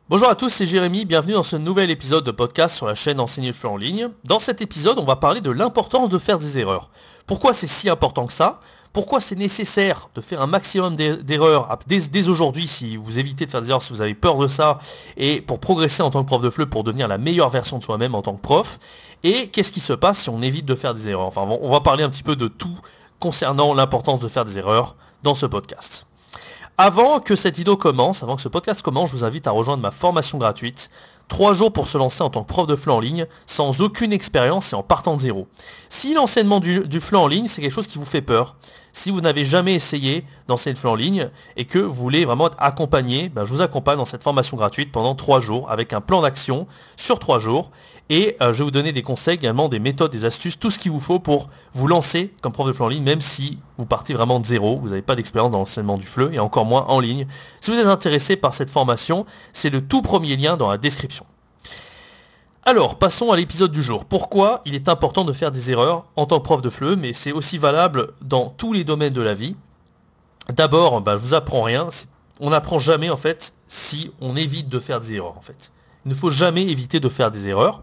Bonjour à tous, c'est Jérémy, bienvenue dans ce nouvel épisode de podcast sur la chaîne Enseigner le FLE en ligne. Dans cet épisode, on va parler de l'importance de faire des erreurs. Pourquoi c'est si important que ça? Pourquoi c'est nécessaire de faire un maximum d'erreurs dès aujourd'hui si vous évitez de faire des erreurs, si vous avez peur de ça, et pour progresser en tant que prof de FLE, pour devenir la meilleure version de soi-même en tant que prof. Et qu'est-ce qui se passe si on évite de faire des erreurs? Enfin, on va parler un petit peu de tout concernant l'importance de faire des erreurs dans ce podcast. Avant que cette vidéo commence, avant que ce podcast commence, je vous invite à rejoindre ma formation gratuite. 3 jours pour se lancer en tant que prof de FLE en ligne, sans aucune expérience et en partant de zéro. Si l'enseignement du FLE en ligne, c'est quelque chose qui vous fait peur, si vous n'avez jamais essayé d'enseigner le FLE en ligne et que vous voulez vraiment être accompagné, je vous accompagne dans cette formation gratuite pendant 3 jours avec un plan d'action sur 3 jours. Et je vais vous donner des conseils, également des méthodes, des astuces, tout ce qu'il vous faut pour vous lancer comme prof de FLE en ligne, même si vous partez vraiment de zéro, vous n'avez pas d'expérience dans l'enseignement du FLE et encore moins en ligne. Si vous êtes intéressé par cette formation, c'est le tout premier lien dans la description. Alors, passons à l'épisode du jour. Pourquoi il est important de faire des erreurs en tant que prof de FLE, mais c'est aussi valable dans tous les domaines de la vie. D'abord, je vous apprends rien. On n'apprend jamais en fait si on évite de faire des erreurs en fait. Il ne faut jamais éviter de faire des erreurs.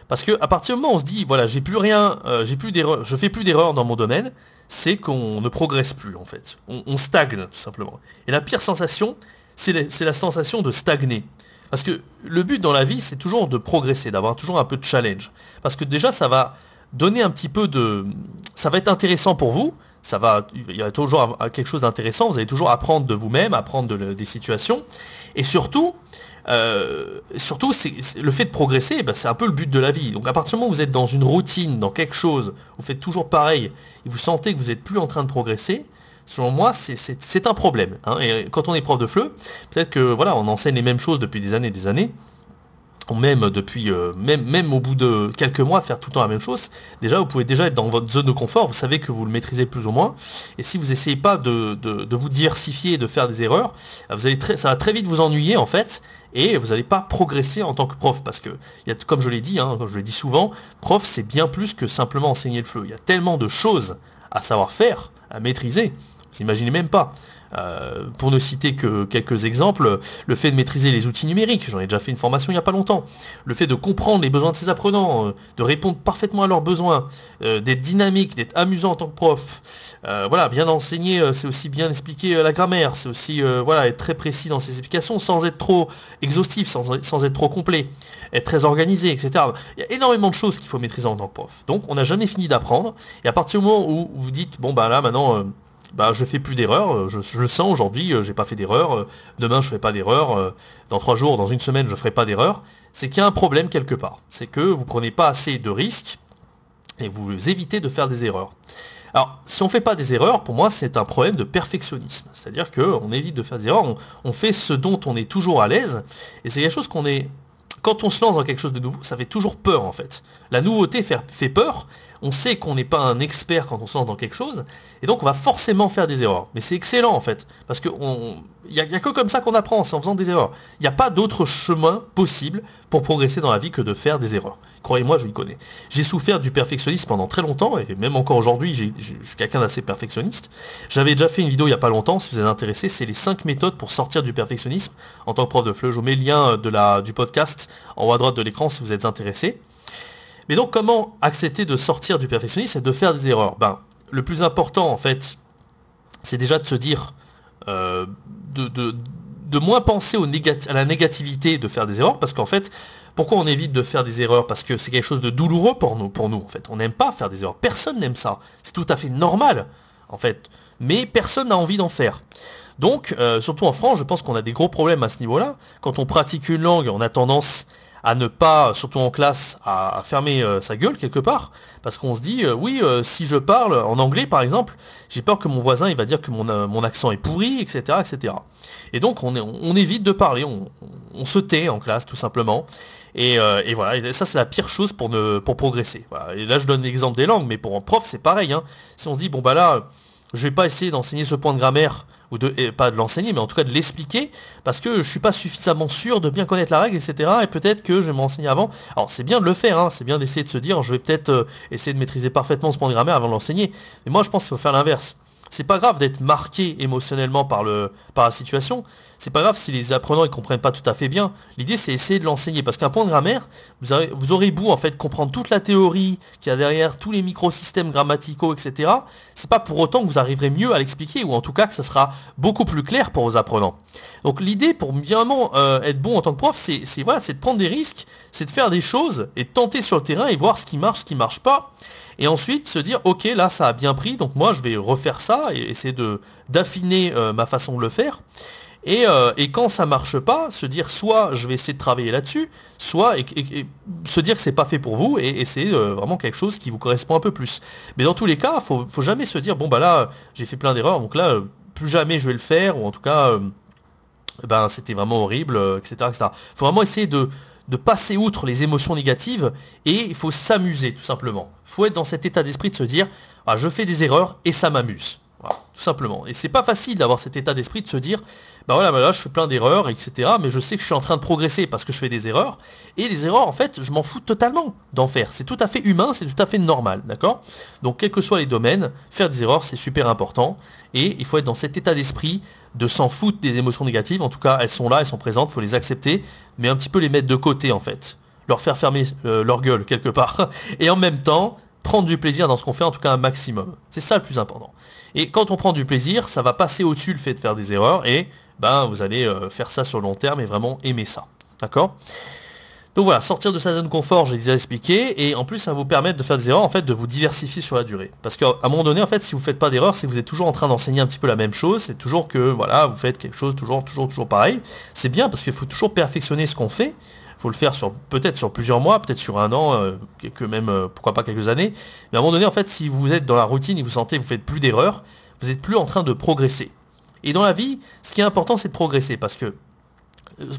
Parce que à partir du moment où on se dit, voilà, j'ai plus rien, je fais plus d'erreurs dans mon domaine, c'est qu'on ne progresse plus en fait. On stagne tout simplement. Et la pire sensation, c'est la sensation de stagner. Parce que le but dans la vie, c'est toujours de progresser, d'avoir toujours un peu de challenge. Parce que déjà, ça va donner un petit peu de... Ça va être intéressant pour vous. Il y a toujours quelque chose d'intéressant. Vous allez toujours apprendre de vous-même, apprendre des situations. Et surtout, le fait de progresser, c'est un peu le but de la vie. Donc à partir du moment où vous êtes dans une routine, dans quelque chose, vous faites toujours pareil, et vous sentez que vous n'êtes plus en train de progresser, selon moi, c'est un problème. Et quand on est prof de FLE, peut-être que voilà, on enseigne les mêmes choses depuis des années, ou même depuis, même au bout de quelques mois, faire tout le temps la même chose. Déjà, vous pouvez déjà être dans votre zone de confort, vous savez que vous le maîtrisez plus ou moins. Et si vous n'essayez pas de vous diversifier et de faire des erreurs, ça va très vite vous ennuyer en fait, et vous n'allez pas progresser en tant que prof. Parce que, comme je l'ai dit, comme je le dis souvent, prof c'est bien plus que simplement enseigner le FLE. Il y a tellement de choses à savoir faire, à maîtriser. Vous n'imaginez même pas. Pour ne citer que quelques exemples, le fait de maîtriser les outils numériques, j'en ai déjà fait une formation il n'y a pas longtemps, le fait de comprendre les besoins de ses apprenants, de répondre parfaitement à leurs besoins, d'être dynamique, d'être amusant en tant que prof, bien enseigner, c'est aussi bien expliquer la grammaire, c'est aussi être très précis dans ses explications sans être trop exhaustif, sans être trop complet, être très organisé, etc. Il y a énormément de choses qu'il faut maîtriser en tant que prof. Donc on n'a jamais fini d'apprendre, et à partir du moment où vous dites, là maintenant... je fais plus d'erreurs, je le sens aujourd'hui, j'ai pas fait d'erreurs, demain je fais pas d'erreurs, dans 3 jours, dans une semaine je ferai pas d'erreurs, c'est qu'il y a un problème quelque part. C'est que vous prenez pas assez de risques et vous évitez de faire des erreurs. Alors, si on fait pas des erreurs, pour moi c'est un problème de perfectionnisme. C'est-à-dire qu'on évite de faire des erreurs, on fait ce dont on est toujours à l'aise, et c'est quelque chose qu'on est... Quand on se lance dans quelque chose de nouveau, ça fait toujours peur en fait. La nouveauté fait peur, on sait qu'on n'est pas un expert quand on se lance dans quelque chose, et donc on va forcément faire des erreurs. Mais c'est excellent en fait, parce qu'il n'y a que comme ça qu'on apprend, c'est en faisant des erreurs. Il n'y a pas d'autre chemin possible pour progresser dans la vie que de faire des erreurs. Croyez-moi, je le connais. J'ai souffert du perfectionnisme pendant très longtemps, et même encore aujourd'hui, je suis quelqu'un d'assez perfectionniste. J'avais déjà fait une vidéo il n'y a pas longtemps, si vous êtes intéressé, c'est les 5 méthodes pour sortir du perfectionnisme en tant que prof de FLE. Je vous mets le lien du podcast en haut à droite de l'écran si vous êtes intéressé. Mais donc, comment accepter de sortir du perfectionnisme et de faire des erreurs? Le plus important, en fait, c'est déjà de se dire, de moins penser à la négativité de faire des erreurs, parce qu'en fait, pourquoi on évite de faire des erreurs? Parce que c'est quelque chose de douloureux pour nous, en fait. On n'aime pas faire des erreurs. Personne n'aime ça. C'est tout à fait normal, en fait. Mais personne n'a envie d'en faire. Donc, surtout en France, je pense qu'on a des gros problèmes à ce niveau-là. Quand on pratique une langue, on a tendance à ne pas, surtout en classe, à fermer sa gueule quelque part, parce qu'on se dit, si je parle en anglais par exemple, j'ai peur que mon voisin il va dire que mon accent est pourri, etc. etc. Et donc on évite de parler, on se tait en classe tout simplement, et voilà, et ça c'est la pire chose pour progresser. Voilà. Et là je donne l'exemple des langues, mais pour un prof c'est pareil, si on se dit, je vais pas essayer d'enseigner ce point de grammaire, pas de l'enseigner, mais en tout cas de l'expliquer, parce que je suis pas suffisamment sûr de bien connaître la règle, etc. Et peut-être que je vais m'enseigner avant. Alors c'est bien de le faire, c'est bien d'essayer de se dire, je vais peut-être essayer de maîtriser parfaitement ce point de grammaire avant de l'enseigner. Mais moi je pense qu'il faut faire l'inverse. C'est pas grave d'être marqué émotionnellement par la situation. c'est pas grave si les apprenants ne comprennent pas tout à fait bien. L'idée c'est essayer de l'enseigner, parce qu'un point de grammaire, vous aurez beau en fait comprendre toute la théorie qu'il y a derrière, tous les microsystèmes grammaticaux, etc. C'est pas pour autant que vous arriverez mieux à l'expliquer, ou en tout cas que ça sera beaucoup plus clair pour vos apprenants. Donc l'idée pour vraiment être bon en tant que prof, c'est de prendre des risques, c'est de faire des choses et de tenter sur le terrain et voir ce qui marche pas. Et ensuite se dire ok, là ça a bien pris, donc moi je vais refaire ça et essayer d'affiner ma façon de le faire. Et quand ça marche pas, se dire soit je vais essayer de travailler là-dessus, soit et se dire que c'est pas fait pour vous et essayer vraiment quelque chose qui vous correspond un peu plus. Mais dans tous les cas, faut jamais se dire bon bah là j'ai fait plein d'erreurs, donc là plus jamais je vais le faire, ou en tout cas ben c'était vraiment horrible, etc., etc. Faut vraiment essayer de passer outre les émotions négatives, et il faut s'amuser tout simplement. Il faut être dans cet état d'esprit de se dire ah, je fais des erreurs et ça m'amuse. Voilà, tout simplement. Et c'est pas facile d'avoir cet état d'esprit de se dire bah voilà, bah là je fais plein d'erreurs, etc. Mais je sais que je suis en train de progresser parce que je fais des erreurs. Et les erreurs, en fait, je m'en fous totalement d'en faire. C'est tout à fait humain, c'est tout à fait normal, d'accord? Donc quels que soient les domaines, faire des erreurs, c'est super important. Et il faut être dans cet état d'esprit de s'en foutre des émotions négatives. En tout cas, elles sont là, elles sont présentes, il faut les accepter, mais un petit peu les mettre de côté en fait. Leur faire fermer leur gueule quelque part. Et en même temps, prendre du plaisir dans ce qu'on fait, en tout cas un maximum. C'est ça le plus important. Et quand on prend du plaisir, ça va passer au-dessus le fait de faire des erreurs, et ben vous allez faire ça sur le long terme et vraiment aimer ça. D'accord? Donc voilà, sortir de sa zone de confort, j'ai déjà expliqué, et en plus ça va vous permettre de faire des erreurs, en fait, de vous diversifier sur la durée. Parce qu'à un moment donné, en fait, si vous ne faites pas d'erreurs, c'est que vous êtes toujours en train d'enseigner un petit peu la même chose, c'est toujours que, voilà, vous faites quelque chose toujours pareil. C'est bien, parce qu'il faut toujours perfectionner ce qu'on fait. Il faut le faire peut-être sur plusieurs mois, peut-être sur un an, pourquoi pas quelques années. Mais à un moment donné, en fait, si vous êtes dans la routine et vous sentez que vous faites plus d'erreurs, vous n'êtes plus en train de progresser. Et dans la vie, ce qui est important, c'est de progresser, parce que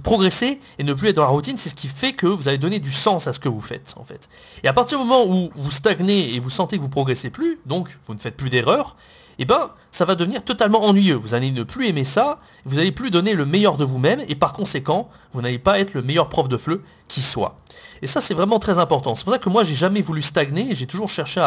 progresser et ne plus être dans la routine, c'est ce qui fait que vous allez donner du sens à ce que vous faites, en fait. Et à partir du moment où vous stagnez et vous sentez que vous progressez plus, donc vous ne faites plus d'erreurs, et ben ça va devenir totalement ennuyeux. Vous allez ne plus aimer ça, vous n'allez plus donner le meilleur de vous-même, et par conséquent, vous n'allez pas être le meilleur prof de FLE qui soit. Et ça, c'est vraiment très important. C'est pour ça que moi, j'ai jamais voulu stagner, j'ai toujours cherché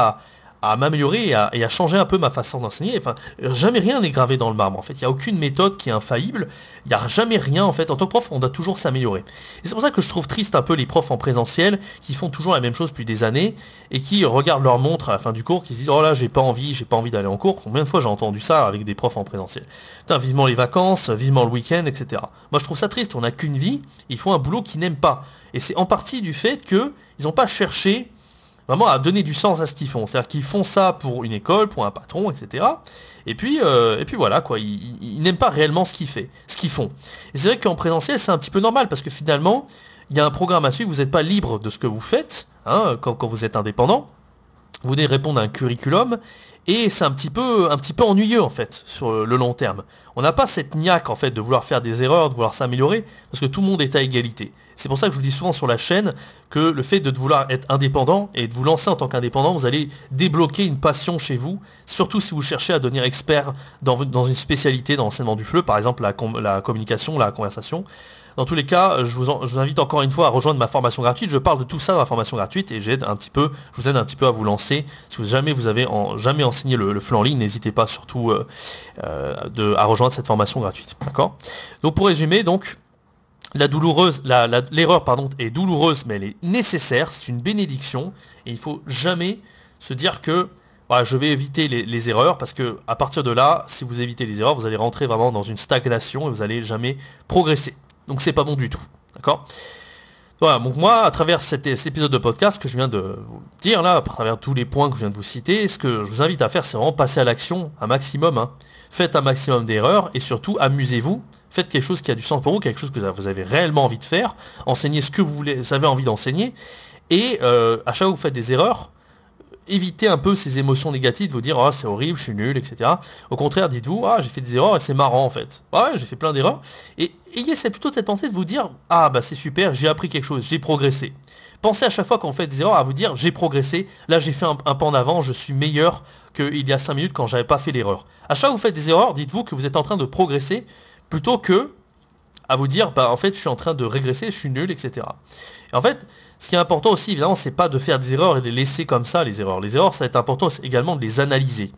à m'améliorer et à changer un peu ma façon d'enseigner. Enfin, jamais rien n'est gravé dans le marbre, en fait. Il n'y a aucune méthode qui est infaillible. Il n'y a jamais rien, en fait. En tant que prof, on doit toujours s'améliorer. Et c'est pour ça que je trouve triste un peu les profs en présentiel qui font toujours la même chose depuis des années et qui regardent leur montre à la fin du cours, qui se disent oh là, j'ai pas envie d'aller en cours. Combien de fois j'ai entendu ça avec des profs en présentiel? Putain, vivement les vacances, vivement le week-end, etc. Moi, je trouve ça triste. On n'a qu'une vie. Ils font un boulot qu'ils n'aiment pas. Et c'est en partie du fait qu'ils n'ont pas cherché vraiment à donner du sens à ce qu'ils font. C'est-à-dire qu'ils font ça pour une école, pour un patron, etc. Et puis voilà, quoi. Ils n'aiment pas réellement ce qu'ils font. Et c'est vrai qu'en présentiel, c'est un petit peu normal, parce que finalement, il y a un programme à suivre, vous n'êtes pas libre de ce que vous faites, hein, quand vous êtes indépendant. Vous devez répondre à un curriculum, et c'est un petit peu ennuyeux, en fait, sur le long terme. On n'a pas cette niaque, en fait, de vouloir faire des erreurs, de vouloir s'améliorer, parce que tout le monde est à égalité. C'est pour ça que je vous dis souvent sur la chaîne que le fait de vouloir être indépendant et de vous lancer en tant qu'indépendant, vous allez débloquer une passion chez vous, surtout si vous cherchez à devenir expert dans une spécialité dans l'enseignement du FLE, par exemple la communication, la conversation. Dans tous les cas, je vous invite encore une fois à rejoindre ma formation gratuite. Je parle de tout ça dans la formation gratuite, et je vous aide un petit peu à vous lancer. Si jamais vous avez jamais enseigné le FLE en ligne, n'hésitez pas surtout à rejoindre cette formation gratuite. D'accord? Donc pour résumer, donc, l'erreur est douloureuse, mais elle est nécessaire, c'est une bénédiction, et il faut jamais se dire que voilà, je vais éviter les erreurs, parce que à partir de là, si vous évitez les erreurs, vous allez rentrer vraiment dans une stagnation et vous n'allez jamais progresser. Donc c'est pas bon du tout. D'accord? Voilà, donc moi, à travers cet épisode de podcast que je viens de vous dire là, à travers tous les points que je viens de vous citer, ce que je vous invite à faire, c'est vraiment passer à l'action un maximum. Hein. Faites un maximum d'erreurs et surtout amusez-vous. Faites quelque chose qui a du sens pour vous, quelque chose que vous avez réellement envie de faire. Enseignez ce que vous avez envie d'enseigner. Et à chaque fois que vous faites des erreurs, évitez un peu ces émotions négatives, de vous dire oh, c'est horrible, je suis nul, etc. Au contraire, dites-vous ah, j'ai fait des erreurs et c'est marrant en fait. Ouais, j'ai fait plein d'erreurs. Et ayez plutôt cette pensée de vous dire ah bah c'est super, j'ai appris quelque chose, j'ai progressé. Pensez à chaque fois quand vous faites des erreurs à vous dire j'ai progressé, là j'ai fait un pas en avant, je suis meilleur qu'il y a 5 minutes quand j'avais pas fait l'erreur. À chaque fois que vous faites des erreurs, dites-vous que vous êtes en train de progresser plutôt que à vous dire bah en fait je suis en train de régresser, je suis nul, etc. Et en fait, ce qui est important aussi, évidemment, c'est pas de faire des erreurs et de les laisser comme ça, les erreurs. Les erreurs, ça va être important également de les analyser.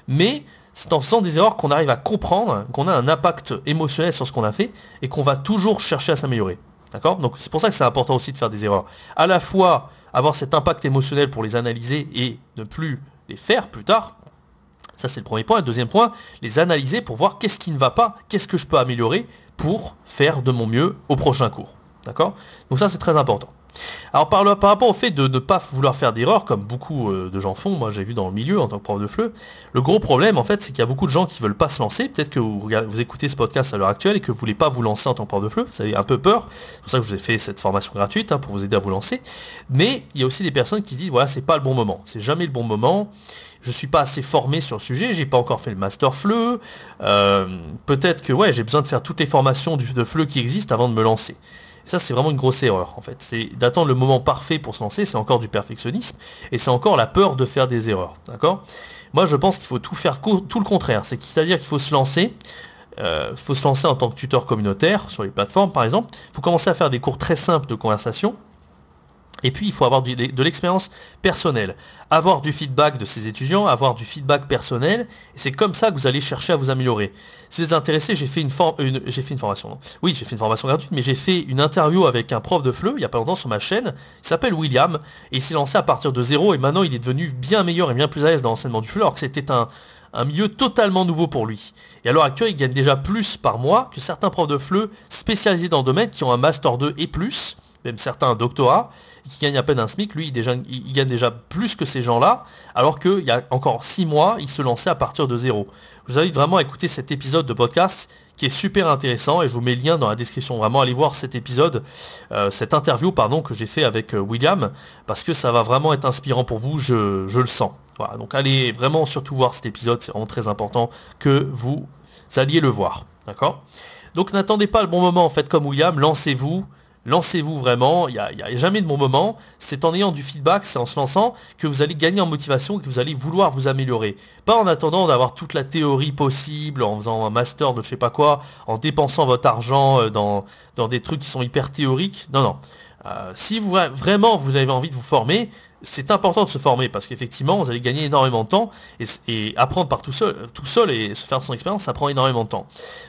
Mais c'est en faisant des erreurs qu'on arrive à comprendre, qu'on a un impact émotionnel sur ce qu'on a fait et qu'on va toujours chercher à s'améliorer. D'accord? Donc c'est pour ça que c'est important aussi de faire des erreurs. À la fois avoir cet impact émotionnel pour les analyser et ne plus les faire plus tard. Ça c'est le premier point. Et le deuxième point, les analyser pour voir qu'est-ce qui ne va pas, qu'est-ce que je peux améliorer pour faire de mon mieux au prochain cours. D'accord? Donc ça c'est très important. Alors par rapport au fait de ne pas vouloir faire d'erreurs, comme beaucoup de gens font, moi j'ai vu dans le milieu en tant que prof de FLE, le gros problème en fait c'est qu'il y a beaucoup de gens qui ne veulent pas se lancer. Peut-être que vous écoutez ce podcast à l'heure actuelle et que vous ne voulez pas vous lancer en tant que prof de FLE, vous avez un peu peur, c'est pour ça que je vous ai fait cette formation gratuite pour vous aider à vous lancer. Mais il y a aussi des personnes qui se disent voilà c'est pas le bon moment, c'est jamais le bon moment, je suis pas assez formé sur le sujet, j'ai pas encore fait le master FLE, peut-être que ouais j'ai besoin de faire toutes les formations de FLE qui existent avant de me lancer. Ça, c'est vraiment une grosse erreur, en fait. C'est d'attendre le moment parfait pour se lancer, c'est encore du perfectionnisme, et c'est encore la peur de faire des erreurs, d'accord? Moi, je pense qu'il faut tout faire, tout le contraire. C'est-à-dire qu'il faut se lancer, en tant que tuteur communautaire, sur les plateformes, par exemple. Il faut commencer à faire des cours très simples de conversation, et puis il faut avoir de l'expérience personnelle, avoir du feedback de ses étudiants, avoir du feedback personnel, et c'est comme ça que vous allez chercher à vous améliorer. Si vous êtes intéressé, j'ai fait une formation, non. Oui, j'ai fait une formation gratuite, mais j'ai fait une interview avec un prof de FLE, il n'y a pas longtemps sur ma chaîne, il s'appelle William, et il s'est lancé à partir de zéro, et maintenant il est devenu bien meilleur et bien plus à l'aise dans l'enseignement du FLE, alors que c'était un milieu totalement nouveau pour lui. Et à l'heure actuelle, il gagne déjà plus par mois que certains profs de FLE spécialisés dans le domaine qui ont un Master 2 et plus, même certains un doctorat, qui gagnent à peine un SMIC, lui il gagne déjà plus que ces gens-là, alors qu'il y a encore 6 mois, il se lançait à partir de zéro. Je vous invite vraiment à écouter cet épisode de podcast qui est super intéressant, et je vous mets le lien dans la description. Vraiment, allez voir cet épisode, cette interview que j'ai fait avec William, parce que ça va vraiment être inspirant pour vous, je le sens. Voilà, donc allez vraiment surtout voir cet épisode, c'est vraiment très important que vous alliez le voir. D'accord? Donc n'attendez pas le bon moment, en fait, comme William, lancez-vous. Lancez-vous vraiment, il n'y a jamais de bon moment, c'est en ayant du feedback, c'est en se lançant que vous allez gagner en motivation, que vous allez vouloir vous améliorer. Pas en attendant d'avoir toute la théorie possible, en faisant un master de je sais pas quoi, en dépensant votre argent dans des trucs qui sont hyper théoriques. Non, non. Si vraiment vous avez envie de vous former, c'est important de se former parce qu'effectivement vous allez gagner énormément de temps et apprendre par tout seul et se faire son expérience, ça prend énormément de temps.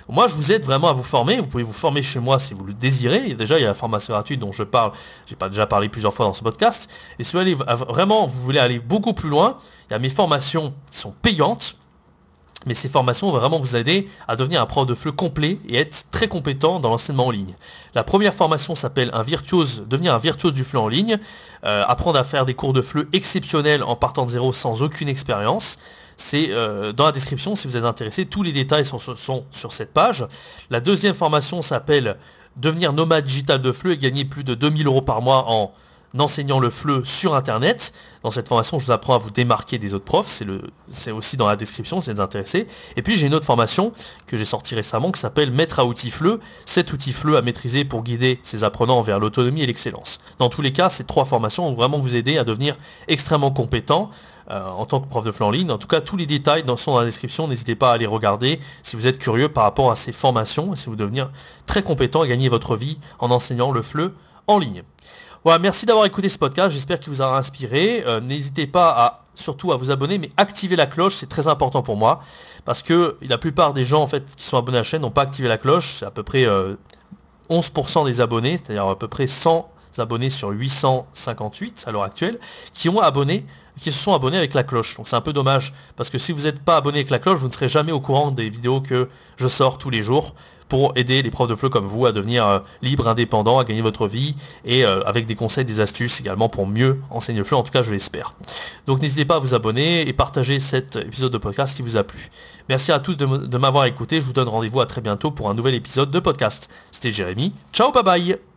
Moi je vous aide vraiment à vous former, vous pouvez vous former chez moi si vous le désirez, et déjà il y a la formation gratuite dont je parle, j'ai pas déjà parlé plusieurs fois dans ce podcast, et si vous voulez aller beaucoup plus loin, il y a mes formations qui sont payantes. Mais ces formations vont vraiment vous aider à devenir un prof de FLE complet et être très compétent dans l'enseignement en ligne. La première formation s'appelle devenir un virtuose du FLE en ligne, apprendre à faire des cours de FLE exceptionnels en partant de zéro sans aucune expérience. C'est dans la description si vous êtes intéressé, tous les détails sont sur cette page. La deuxième formation s'appelle devenir nomade digital de FLE et gagner plus de 2000 € par mois en enseignant le FLE sur internet. Dans cette formation, je vous apprends à vous démarquer des autres profs, c'est aussi dans la description si vous êtes intéressé. Et puis j'ai une autre formation que j'ai sortie récemment qui s'appelle Maître à outils FLE, 7 outils FLE à maîtriser pour guider ses apprenants vers l'autonomie et l'excellence. Dans tous les cas, ces 3 formations vont vraiment vous aider à devenir extrêmement compétent en tant que prof de FLE en ligne. En tout cas, tous les détails sont dans la description, n'hésitez pas à les regarder si vous êtes curieux par rapport à ces formations et si vous voulez devenir très compétent et gagner votre vie en enseignant le FLE en ligne. Voilà, merci d'avoir écouté ce podcast, j'espère qu'il vous aura inspiré. N'hésitez pas surtout à vous abonner, mais activez la cloche, c'est très important pour moi, parce que la plupart des gens en fait qui sont abonnés à la chaîne n'ont pas activé la cloche, c'est à peu près 11% des abonnés, c'est-à-dire à peu près 100 abonnés sur 858 à l'heure actuelle, qui se sont abonnés avec la cloche. Donc c'est un peu dommage, parce que si vous n'êtes pas abonné avec la cloche, vous ne serez jamais au courant des vidéos que je sors tous les jours pour aider les profs de FLE comme vous à devenir libres, indépendants, à gagner votre vie et avec des conseils, des astuces également pour mieux enseigner le FLE, en tout cas je l'espère. Donc n'hésitez pas à vous abonner et partager cet épisode de podcast qui vous a plu. Merci à tous de m'avoir écouté, je vous donne rendez-vous à très bientôt pour un nouvel épisode de podcast. C'était Jérémy, ciao, bye bye.